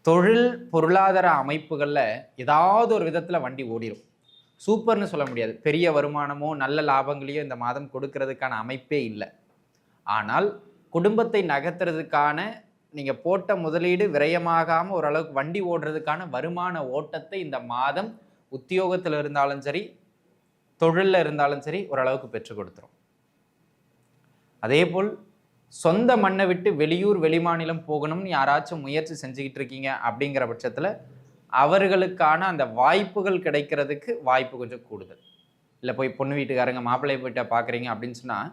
தொழில் பொருளாதார அமைப்புகளில் ஏதாவது ஒரு விதத்தில் வண்டி ஓடிடும். சூப்பர்னு சொல்ல முடியாது. பெரிய வருமானமோ நல்ல லாபங்களையோ இந்த மாதம் கொடுக்கறதுக்கான அமைப்பே இல்லை. ஆனால் குடும்பத்தை நகர்த்துறதுக்கான நீங்கள் போட்ட முதலீடு விரயமாகாமல் ஓரளவுக்கு வண்டி ஓடுறதுக்கான வருமான ஓட்டத்தை இந்த மாதம் உத்தியோகத்தில் இருந்தாலும் சரி, தொழிலில் இருந்தாலும் சரி ஓரளவுக்கு பெற்றுக் கொடுத்துரும். அதே போல் சொந்த மண்ணை விட்டு வெளியூர் வெளிமாநிலம் போகணும்னு யாராச்சும் முயற்சி செஞ்சுக்கிட்டு இருக்கீங்க அப்படிங்கிற பட்சத்தில் அவர்களுக்கான அந்த வாய்ப்புகள் கிடைக்கிறதுக்கு வாய்ப்பு கொஞ்சம் கூடுதல். இல்லை போய் பொண்ணு வீட்டுக்காரங்க மாப்பிள்ளையை போயிட்டா பார்க்குறீங்க அப்படின்னு சொன்னால்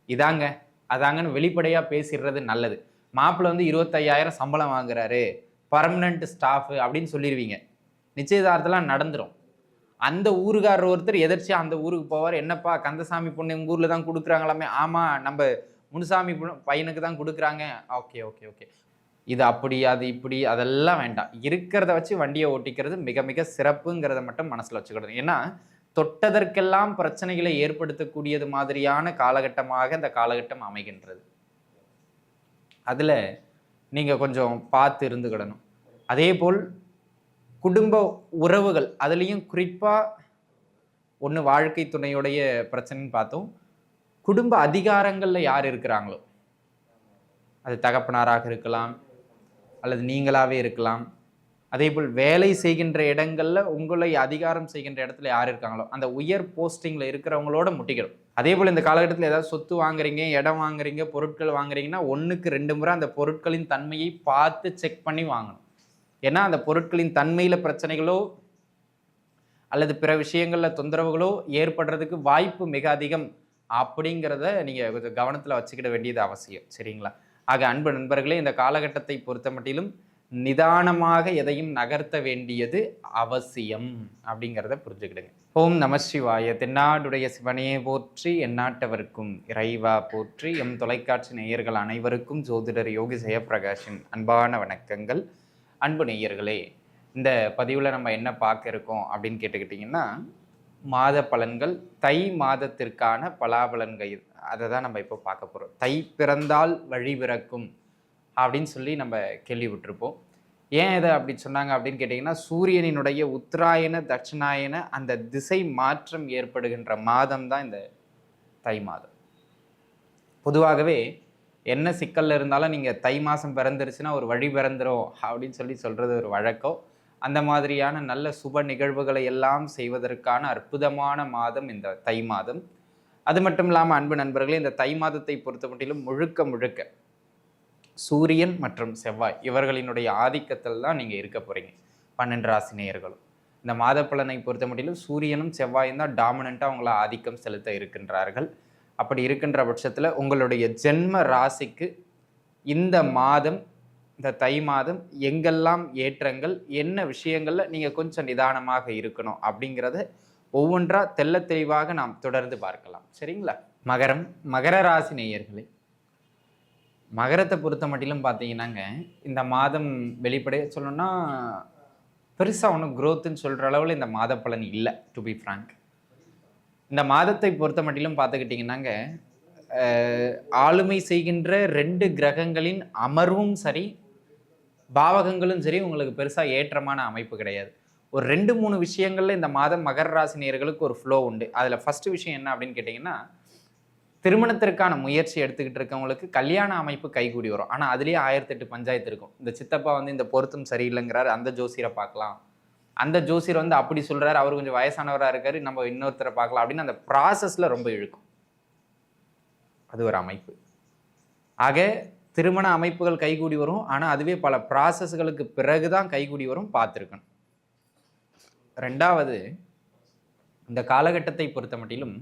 இதாங்க அதாங்கன்னு வெளிப்படையாக பேசிடுறது நல்லது. மாப்பிள்ளை வந்து 25,000 சம்பளம் வாங்குறாரு, பர்மனண்ட் ஸ்டாஃபு அப்படின்னு சொல்லிடுவீங்க. நிச்சயதார்த்தம்லாம் நடந்துடும். அந்த ஊருக்காரர் ஒருத்தர் எதிர்ச்சியாக அந்த ஊருக்கு போவார். என்னப்பா கந்தசாமி பொண்ணு உங்கள் ஊரில் தான் கொடுக்குறாங்களாமே. ஆமாம், நம்ம முனுசாமி பையனுக்கு தான் கொடுக்குறாங்க. ஓகே ஓகே ஓகே, இது அப்படி அது இப்படி அதெல்லாம் வேண்டாம். இருக்கிறத வச்சு வண்டியை ஓட்டிக்கிறது மிக மிக சிறப்புங்கிறத மட்டும் மனசில் வச்சுக்கிடணும். ஏன்னா தொட்டதற்கெல்லாம் பிரச்சனைகளை ஏற்படுத்தக்கூடியது மாதிரியான காலகட்டமாக இந்த காலகட்டம் அமைகின்றது. அதில் நீங்கள் கொஞ்சம் பார்த்து இருந்துக்கிடணும். அதே போல் குடும்ப உறவுகள், அதுலேயும் குறிப்பாக ஒன்று வாழ்க்கை துணையுடைய பிரச்சனைன்னு பார்த்தோம். குடும்ப அதிகாரங்களில் யார் இருக்கிறாங்களோ, அது தகப்பனாராக இருக்கலாம் அல்லது நீங்களாகவே இருக்கலாம். அதே போல் வேலை செய்கின்ற இடங்களில் உங்களை அதிகாரம் செய்கின்ற இடத்துல யார் இருக்காங்களோ அந்த உயர் போஸ்டிங்கில் இருக்கிறவங்களோட முட்டிக்கணும். அதே போல் இந்த காலகட்டத்தில் ஏதாவது சொத்து வாங்குறீங்க, இடம் வாங்குறீங்க, பொருட்கள் வாங்குறீங்கன்னா 1க்கு 2 முறை அந்த பொருட்களின் தன்மையை பார்த்து செக் பண்ணி வாங்கணும். ஏன்னா அந்த பொருட்களின் தன்மையில் பிரச்சனைகளோ அல்லது பிற விஷயங்களில் தொந்தரவுகளோ ஏற்படுறதுக்கு வாய்ப்பு மிக அதிகம் அப்படிங்கிறத நீங்கள் கொஞ்சம் கவனத்தில் வச்சுக்கிட வேண்டியது அவசியம். சரிங்களா? ஆக அன்பு நண்பர்களே, இந்த காலகட்டத்தை பொறுத்த மட்டிலும் நிதானமாக எதையும் நகர்த்த வேண்டியது அவசியம் அப்படிங்கிறத புரிஞ்சுக்கிடுங்க. ஓம் நம சிவாய. தென்னாடுடைய சிவனையே போற்றி, எந்நாட்டவருக்கும் இறைவா போற்றி. எம் தொலைக்காட்சி நேயர்கள் அனைவருக்கும் ஜோதிடர் யோகி ஜெயப்பிரகாஷின் அன்பான வணக்கங்கள். அன்பு நேயர்களே, இந்த பதிவில் நம்ம என்ன பார்க்க இருக்கோம் அப்படின்னு கேட்டுக்கிட்டிங்கன்னா, மாத பலன்கள், தை மாதத்திற்கான பலாபலன்கள், அதை தான் நம்ம இப்போ பார்க்க போகிறோம். தை பிறந்தால் வழி பிறக்கும் அப்படின்னு சொல்லி நம்ம கேள்விப்பட்டிருப்போம். ஏன் இதை அப்படி சொன்னாங்க அப்படின்னு கேட்டிங்கன்னா, சூரியனினுடைய உத்தராயண தட்சிணாயன அந்த திசை மாற்றம் ஏற்படுகின்ற மாதம் தான் இந்த தை மாதம். பொதுவாகவே என்ன சிக்கலில் இருந்தாலும் நீங்கள் தை மாதம் பிறந்துருச்சுன்னா ஒரு வழி பிறந்துரும் அப்படின்னு சொல்கிறது ஒரு வழக்கம். அந்த மாதிரியான நல்ல சுப நிகழ்வுகளை எல்லாம் செய்வதற்கான அற்புதமான மாதம் இந்த தை மாதம். அது மட்டும் இல்லாமல் அன்பு நண்பர்களே, இந்த தை மாதத்தை பொறுத்த மட்டிலும் முழுக்க முழுக்க சூரியன் மற்றும் செவ்வாய் இவர்களினுடைய ஆதிக்கத்தில் தான் நீங்கள் இருக்க போகிறீங்க. 12 ராசி நேயர்களும் இந்த மாத பலனை பொறுத்த மட்டிலும் சூரியனும் செவ்வாயும் தான் டாமினண்ட்டாக அவங்கள ஆதிக்கம் செலுத்த இருக்கின்றார்கள். அப்படி இருக்கின்ற பட்சத்தில் உங்களுடைய ஜென்ம ராசிக்கு இந்த மாதம், இந்த தை மாதம் எங்கெல்லாம் ஏற்றங்கள், என்ன விஷயங்களில் நீங்கள் கொஞ்சம் நிதானமாக இருக்கணும் அப்படிங்கிறத ஒவ்வொன்றா தெள்ள தெளிவாக நாம் தொடர்ந்து பார்க்கலாம். சரிங்களா? மகரம், மகர ராசி நேயர்களே, மகரத்தை பொறுத்த மட்டிலும் பார்த்தீங்கன்னாங்க, இந்த மாதம் வெளிப்படைய சொல்லணும்னா பெருசாக ஒன்றும் க்ரோத்துன்னு சொல்கிற அளவில் இந்த மாத பலன் இல்லை. டு பி ஃப்ராங்க், இந்த மாதத்தை பொறுத்த மட்டிலும் பார்த்துக்கிட்டிங்கன்னாங்க, ஆளுமை செய்கின்ற 2 கிரகங்களின் அமர்வும் சரி, பாவகங்களும் சரி உங்களுக்கு பெருசாக ஏற்றமான அமைப்பு கிடையாது. ஒரு 2-3 விஷயங்களில் இந்த மாதம் மகர ராசி நேயர்களுக்கு ஒரு ஃப்ளோ உண்டு. அதில் ஃபஸ்ட்டு விஷயம் என்ன அப்படின்னு கேட்டிங்கன்னா, திருமணத்திற்கான முயற்சி எடுத்துக்கிட்டு இருக்கவங்களுக்கு கல்யாண அமைப்பு கைகூடி வரும். ஆனால் அதுலேயே 1008 பஞ்சாயத்து இருக்கும். இந்த சித்தப்பா வந்து இந்த பொருத்தம் சரியில்லைங்கிறாரு, அந்த ஜோசியரை பார்க்கலாம். அந்த ஜோசியர் வந்து அப்படி சொல்கிறாரு, அவர் கொஞ்சம் வயசானவராக இருக்காரு, நம்ம இன்னொருத்தரை பார்க்கலாம் அப்படின்னு அந்த ப்ராசஸில் ரொம்ப இழுக்கும். அது ஒரு அமைப்பு. ஆக திருமண அமைப்புகள் கைகூடி வரும். ஆனால் அதுவே பல ப்ராசஸ்களுக்கு பிறகு தான் கைகூடி வரும். பார்த்துருக்கணும். 2வது, இந்த காலகட்டத்தை பொறுத்த மட்டிலும்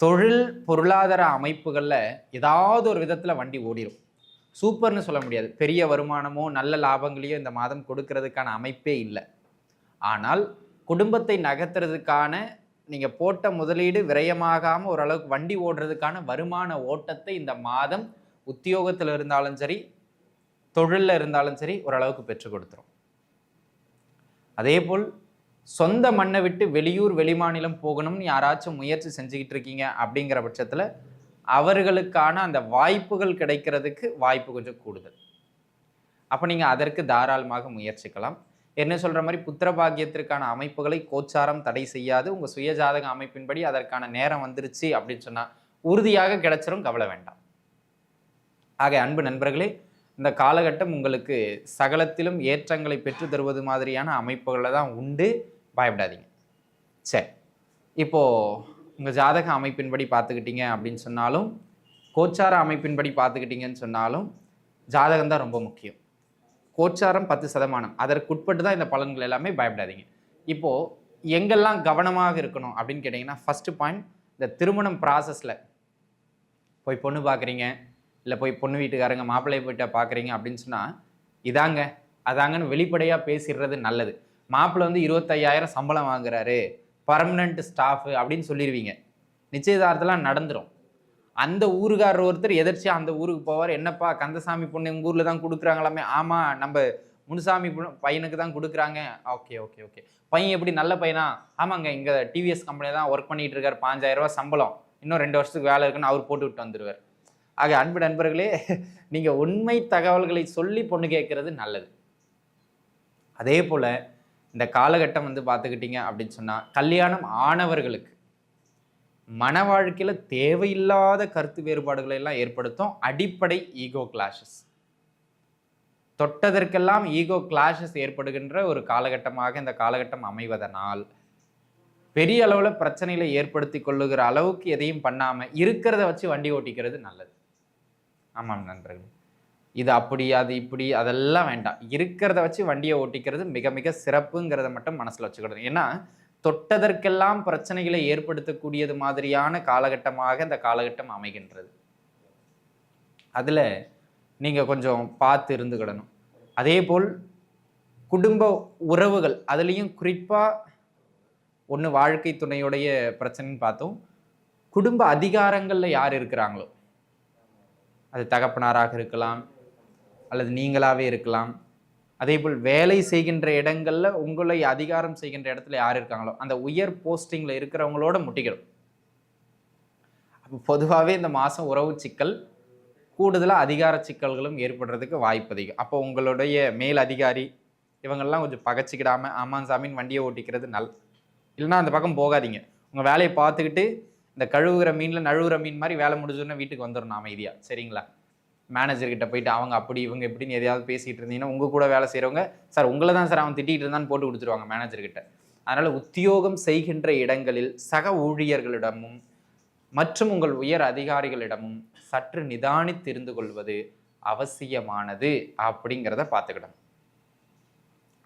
தொழில் பொருளாதார அமைப்புகளில் ஏதாவது ஒரு விதத்தில் வண்டி ஓடிடும். சூப்பர்னு சொல்ல முடியாது. பெரிய வருமானமோ நல்ல லாபங்களையோ இந்த மாதம் கொடுக்கறதுக்கான அமைப்பே இல்லை. ஆனால் குடும்பத்தை நகர்த்துறதுக்கான நீங்கள் போட்ட முதலீடு விரயமாகாமல் ஓரளவுக்கு வண்டி ஓடுறதுக்கான வருமான ஓட்டத்தை இந்த மாதம் உத்தியோகத்தில் இருந்தாலும் சரி, தொழிலில் இருந்தாலும் சரி ஓரளவுக்கு பெற்றுக் கொடுத்துரும். அதே போல் சொந்த மண்ணை விட்டு வெளியூர் வெளிமாநிலம் போகணும்னு யாராச்சும் முயற்சி செஞ்சுக்கிட்டு இருக்கீங்க அப்படிங்கிற பட்சத்தில் அவர்களுக்கான அந்த வாய்ப்புகள் கிடைக்கிறதுக்கு வாய்ப்பு கொஞ்சம் கூடுதல். அப்போ நீங்கள் அதற்கு தாராளமாக முயற்சிக்கலாம். என்ன சொல்கிற மாதிரி புத்திர பாக்கியத்திற்கான அமைப்புகளை கோச்சாரம் தடை செய்யாது. உங்கள் சுயஜாதக அமைப்பின்படி அதற்கான நேரம் வந்துருச்சு அப்படின்னு சொன்னால் உறுதியாக கிடைச்சிரும், கவலை வேண்டாம். ஆக அன்பு நண்பர்களே, இந்த காலகட்டம் உங்களுக்கு சகலத்திலும் ஏற்றங்களை பெற்று தருவது மாதிரியான அமைப்புகளில் தான் உண்டு, பயப்படாதீங்க. சரி, இப்போது உங்கள் ஜாதக அமைப்பின்படி பார்த்துக்கிட்டீங்க அப்படின்னு சொன்னாலும், கோச்சார அமைப்பின்படி பார்த்துக்கிட்டீங்கன்னு சொன்னாலும் ஜாதகம் தான் ரொம்ப முக்கியம். கோச்சாரம் 10%, அதற்குட்பட்டு தான் இந்த பலன்கள் எல்லாமே, பயப்படாதீங்க. இப்போது எங்கெல்லாம் கவனமாக இருக்கணும் அப்படின்னு கேட்டிங்கன்னா, ஃபஸ்ட்டு பாயிண்ட், இந்த திருமணம் ப்ராசஸில் போய் பொண்ணு பார்க்குறீங்க, இல்லை போய் பொண்ணு வீட்டுக்காரங்க மாப்பிள்ளை போயிட்ட பார்க்குறீங்க அப்படின்னு சொன்னால், இதாங்க அதாங்கன்னு வெளிப்படையாக பேசிடுறது நல்லது. மாப்பிள்ளை வந்து 25,000 சம்பளம் வாங்குறாரு, பர்மனண்ட் ஸ்டாஃபு அப்படின்னு சொல்லிடுவீங்க. நிச்சயதார்த்தம்லாம் நடந்துடும். அந்த ஊருக்காரர் ஒருத்தர் எதிர்ச்சியாக அந்த ஊருக்கு போவார். என்னப்பா கந்தசாமி பொண்ணு எங்கள் ஊரில் தான் கொடுக்குறாங்களாமே. ஆமாம், நம்ம முனுசாமி பையனுக்கு தான் கொடுக்குறாங்க. ஓகே ஓகே ஓகே, பையன் எப்படி நல்ல பையனா? ஆமாங்க, இங்கே டிவிஎஸ் கம்பெனி தான் ஒர்க் பண்ணிகிட்டு இருக்கார், 5,000 ரூபா சம்பளம், இன்னும் 2 வருஷத்துக்கு வேலை இருக்குன்னு அவர் போட்டு விட்டு வந்துடுவார். ஆக அன்பு நண்பர்களே, நீங்கள் உண்மை தகவல்களை சொல்லி பொண்ணு கேட்கறது நல்லது. அதே போல் இந்த காலகட்டம் வந்து பார்த்துக்கிட்டீங்க அப்படின்னு சொன்னால், கல்யாணம் ஆனவர்களுக்கு மன வாழ்க்கையில் தேவையில்லாத கருத்து வேறுபாடுகளை எல்லாம் ஏற்படுத்தும். அடிப்படை ஈகோ கிளாஷஸ், தொட்டதற்கெல்லாம் ஈகோ கிளாஷஸ் ஏற்படுகின்ற ஒரு காலகட்டமாக இந்த காலகட்டம் அமைவதனால் பெரிய அளவில் பிரச்சனைகளை ஏற்படுத்தி கொள்ளுகிற அளவுக்கு எதையும் பண்ணாமல் இருக்கிறத வச்சு வண்டி ஓட்டிக்கிறது நல்லது. ஆமாம் நண்பர்கள், இது அப்படி அது இப்படி அதெல்லாம் வேண்டாம். இருக்கிறத வச்சு வண்டியை ஓட்டிக்கிறது மிக மிக சிறப்புங்கிறத மட்டும் மனசில் வச்சுக்கிடணும். ஏன்னா தொட்டதற்கெல்லாம் பிரச்சனைகளை ஏற்படுத்தக்கூடியது மாதிரியான காலகட்டமாக இந்த காலகட்டம் அமைகின்றது. அதில் நீங்கள் கொஞ்சம் பார்த்து இருந்துக்கிடணும். அதே போல் குடும்ப உறவுகள், அதுலேயும் குறிப்பாக ஒன்று வாழ்க்கை துணையுடைய பிரச்சனைன்னு பார்த்தோம். குடும்ப அதிகாரங்களில் யார் இருக்கிறாங்களோ, அது தகப்பனாராக இருக்கலாம் அல்லது நீங்களாகவே இருக்கலாம். அதே போல் வேலை செய்கின்ற இடங்களில் உங்களை அதிகாரம் செய்கின்ற இடத்துல யார் இருக்காங்களோ அந்த உயர் போஸ்டிங்கில் இருக்கிறவங்களோட முட்டிக்கணும். அப்போ பொதுவாகவே இந்த மாதம் உறவு சிக்கல், கூடுதலாக அதிகார சிக்கல்களும் ஏற்படுறதுக்கு வாய்ப்பு அதிகம். அப்போ உங்களுடைய மேல் அதிகாரி இவங்கெல்லாம் கொஞ்சம் பகச்சிக்கிடாமல் ஆமாம் சாமின்னு வண்டியை ஓட்டிக்கிறது இல்லைன்னா அந்த பக்கம் போகாதீங்க. உங்கள் வேலையை பார்த்துக்கிட்டு இந்த கழுவுகிற மீனில் நழுவுற மீன் மாதிரி வேலை முடிஞ்சோன்னா வீட்டுக்கு வந்துடணும் அமைதியாக. சரிங்களா? மேனேஜர்கிட்ட போயிட்டு அவங்க அப்படி இவங்க எப்படின்னு எதையாவது பேசிகிட்டு இருந்தீங்கன்னா உங்கள் கூட வேலை செய்கிறவங்க, சார் உங்களை தான் சார் அவன் திட்டிகிட்டு இருந்தான்னு போட்டு கொடுத்துருவாங்க மேனேஜர்கிட்ட. அதனால் உத்தியோகம் செய்கின்ற இடங்களில் சக ஊழியர்களிடமும் மற்றும் உங்கள் உயர் அதிகாரிகளிடமும் சற்று நிதானித்து இருந்து கொள்வது அவசியமானது அப்படிங்கிறத பார்த்துக்கிடணும்.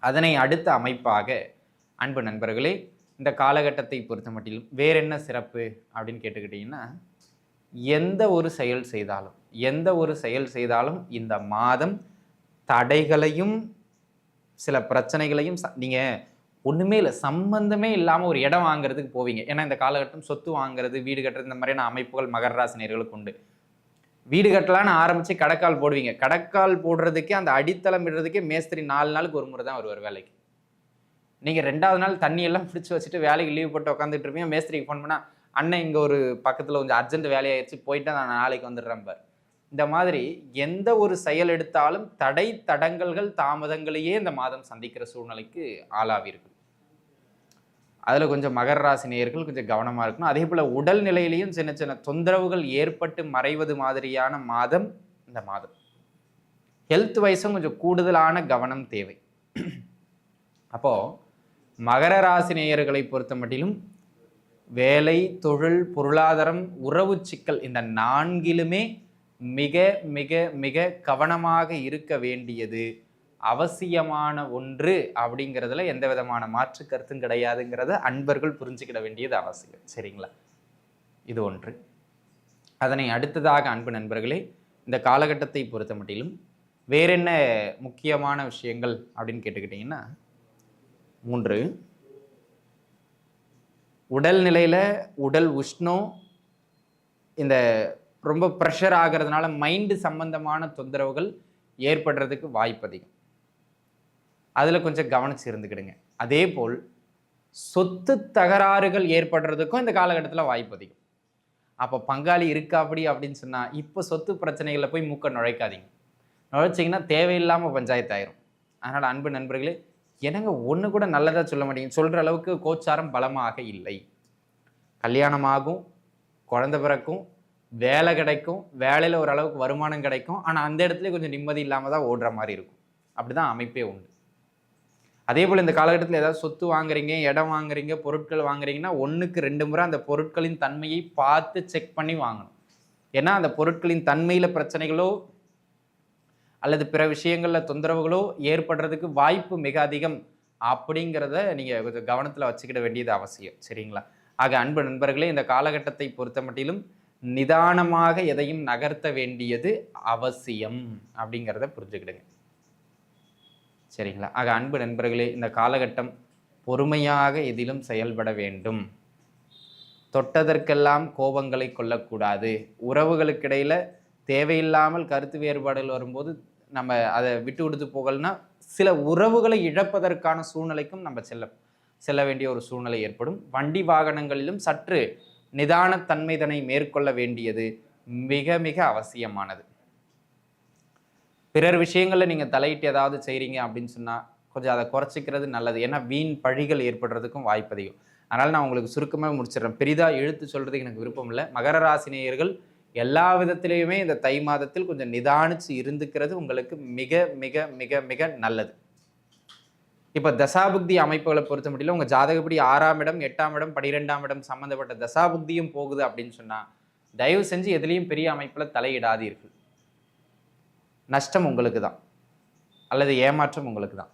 அதனை அடுத்த அமைப்பாக அன்பு நண்பர்களே, இந்த காலகட்டத்தை பொறுத்த மட்டிலும் வேற என்ன சிறப்பு அப்படின்னு கேட்டுக்கிட்டிங்கன்னா, எந்த ஒரு செயல் செய்தாலும் இந்த மாதம் தடைகளையும் சில பிரச்சனைகளையும் நீங்கள் ஒன்றுமே இல்லை, சம்பந்தமே இல்லாமல் ஒரு இடம் வாங்குறதுக்கு போவீங்க. ஏன்னா இந்த காலகட்டம் சொத்து வாங்குறது, வீடு கட்டுறது, இந்த மாதிரியான அமைப்புகள் மகர ராசி நேயர்களுக்கு உண்டு. வீடு கட்டலான்னு ஆரம்பித்து கடக்கால் போடுவீங்க. கடக்கால் போடுறதுக்கே அந்த அடித்தளம் இடுறதுக்கே மேஸ்திரி 4 நாளுக்கு ஒரு முறை தான் வருவார் வேலைக்கு. நீங்கள் 2வது நாள் தண்ணியெல்லாம் பிடிச்சி வச்சுட்டு வேலைக்கு லீவ் போட்டு உட்காந்துட்டு இருப்பீங்க. மேஸ்திரிக்கு ஃபோன் பண்ணால், அண்ணன் இங்கே ஒரு பக்கத்தில் கொஞ்சம் அர்ஜென்ட் வேலையாயிடுச்சு, போயிட்டு நான் நாளைக்கு வந்துடுறேன் பார். இந்த மாதிரி எந்த ஒரு செயல் எடுத்தாலும் தடங்கல்கள் தாமதங்களையே இந்த மாதம் சந்திக்கிற சூழ்நிலைக்கு ஆளாவிருக்கு. அதில் கொஞ்சம் மகர ராசி நேயர்கள் கொஞ்சம் கவனமாக இருக்கணும். அதே போல் உடல் நிலையிலையும் சின்ன சின்ன தொந்தரவுகள் ஏற்பட்டு மறைவது மாதிரியான மாதம் இந்த மாதம். ஹெல்த் வைஸும் கொஞ்சம் கூடுதலான கவனம் தேவை. அப்போது மகர ராசி நேயர்களை பொறுத்த மட்டிலும் வேலை, தொழில், பொருளாதாரம், உறவு சிக்கல், இந்த 4லுமே மிக மிக மிக கவனமாக இருக்க வேண்டியது அவசியமான ஒன்று அப்படிங்கிறதுல எந்த விதமான மாற்று கருத்தும் கிடையாதுங்கிறத அன்பர்கள் புரிஞ்சுக்கிட வேண்டியது அவசியம். சரிங்களா? இது ஒன்று. அதனை அடுத்ததாக அன்பு நண்பர்களே, இந்த காலகட்டத்தை பொறுத்த மட்டிலும் வேற என்ன முக்கியமான விஷயங்கள் அப்படின்னு கேட்டுக்கிட்டிங்கன்னா, 3 உடல் நிலையில் உடல் உஷ்ணம், இந்த ரொம்ப ப்ரெஷர் ஆகிறதுனால மைண்டு சம்பந்தமான தொந்தரவுகள் ஏற்படுறதுக்கு வாய்ப்பு அதிகம். அதில் கொஞ்சம் கவனிச்சு இருந்துக்கிடுங்க. அதே போல் சொத்து தகராறுகள் ஏற்படுறதுக்கும் இந்த காலகட்டத்தில் வாய்ப்பு அதிகம். அப்போ பங்காளி இருக்கா அப்படி அப்படின்னு சொன்னால் இப்போ சொத்து பிரச்சனைகளில் போய் மூக்க நுழைக்காதீங்க. நுழைச்சிங்கன்னா தேவையில்லாமல் பஞ்சாயத்து ஆயிரும். அதனால் அன்பு நண்பர்களே, என்னங்க ஒன்று கூட நல்லதாக சொல்ல மாட்டீங்க, சொல்கிற அளவுக்கு கோச்சாரம் பலமாக இல்லை. கல்யாணமாகும், குழந்தை பிறக்கும், வேலை கிடைக்கும், வேலையில் ஓரளவுக்கு வருமானம் கிடைக்கும், ஆனால் அந்த இடத்துல கொஞ்சம் நிம்மதி இல்லாமல் தான் ஓடுற மாதிரி இருக்கும். அப்படி தான் அமைப்பே உண்டு. அதே போல் இந்த காலகட்டத்தில் ஏதாவது சொத்து வாங்குறீங்க, இடம் வாங்குறீங்க, பொருட்கள் வாங்குறீங்கன்னா 1க்கு 2 முறை அந்த பொருட்களின் தன்மையை பார்த்து செக் பண்ணி வாங்கணும். ஏன்னா அந்த பொருட்களின் தன்மையில் பிரச்சனைகளோ அல்லது பிற விஷயங்களில் தொந்தரவுகளோ ஏற்படுறதுக்கு வாய்ப்பு மிக அதிகம் அப்படிங்கிறத நீங்கள் கொஞ்சம் கவனத்தில் வச்சுக்கிட வேண்டியது அவசியம். சரிங்களா? ஆக அன்பு நண்பர்களே, இந்த காலகட்டத்தை பொறுத்த மட்டிலும் நிதானமாக எதையும் நகர்த்த வேண்டியது அவசியம் அப்படிங்கிறத புரிஞ்சுக்கிடுங்க. சரிங்களா? ஆக அன்பு நண்பர்களே, இந்த காலகட்டம் பொறுமையாக எதிலும் செயல்பட வேண்டும். தொட்டதற்கெல்லாம் கோபங்களை கொள்ளக்கூடாது. உறவுகளுக்கிடையில தேவையில்லாமல் கருத்து வேறுபாடுகள் வரும்போது நம்ம அதை விட்டு கொடுத்து போகலன்னா சில உறவுகளை இழப்பதற்கான சூழ்நிலைக்கும் நம்ம செல்ல வேண்டிய ஒரு சூழ்நிலை ஏற்படும். வண்டி வாகனங்களிலும் சற்று நிதானத்தன்மைதனை மேற்கொள்ள வேண்டியது மிக மிக அவசியமானது. பிறர் விஷயங்களில் நீங்கள் தலையிட்டு ஏதாவது செய்கிறீங்க அப்படின்னு சொன்னால் கொஞ்சம் அதை குறைச்சிக்கிறது நல்லது. ஏன்னா வீண் பழிகள் ஏற்படுறதுக்கும் வாய்ப்பு அதிகம். அதனால் நான் உங்களுக்கு சுருக்கமாக முடிச்சிடுறேன். பெரிதாக இழுத்து சொல்கிறதுக்கு எனக்கு விருப்பம் இல்லை. மகர ராசி நேயர்கள் எல்லா விதத்திலையுமே இந்த தை மாதத்தில் கொஞ்சம் நிதானிச்சு இருந்துக்கிறது உங்களுக்கு மிக மிக மிக மிக நல்லது. இப்போ தசாபுக்தி அமைப்புகளை பொறுத்த முடியல உங்கள் ஜாதகப்படி 6ஆம் இடம், 8ஆம் இடம், 12ஆம் இடம் சம்மந்தப்பட்ட தசாபுக்தியும் போகுது அப்படின்னு சொன்னால் தயவு செஞ்சு எதுலேயும் பெரிய அமைப்பில் தலையிடாதீர்கள். நஷ்டம் உங்களுக்கு தான், அல்லது ஏமாற்றம் உங்களுக்கு தான்.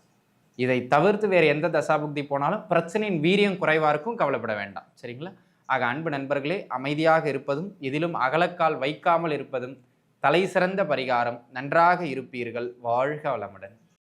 இதை தவிர்த்து வேறு எந்த தசாபுக்தி போனாலும் பிரச்சனையின் வீரியம் குறைவாக இருக்கும், கவலைப்பட வேண்டாம். சரிங்களா? ஆக அன்பு நண்பர்களே, அமைதியாக இருப்பதும் இதிலும் அகலக்கால் வைக்காமல் இருப்பதும் தலை சிறந்த பரிகாரம். நன்றாக இருப்பீர்கள். வாழ்க வளமுடன்.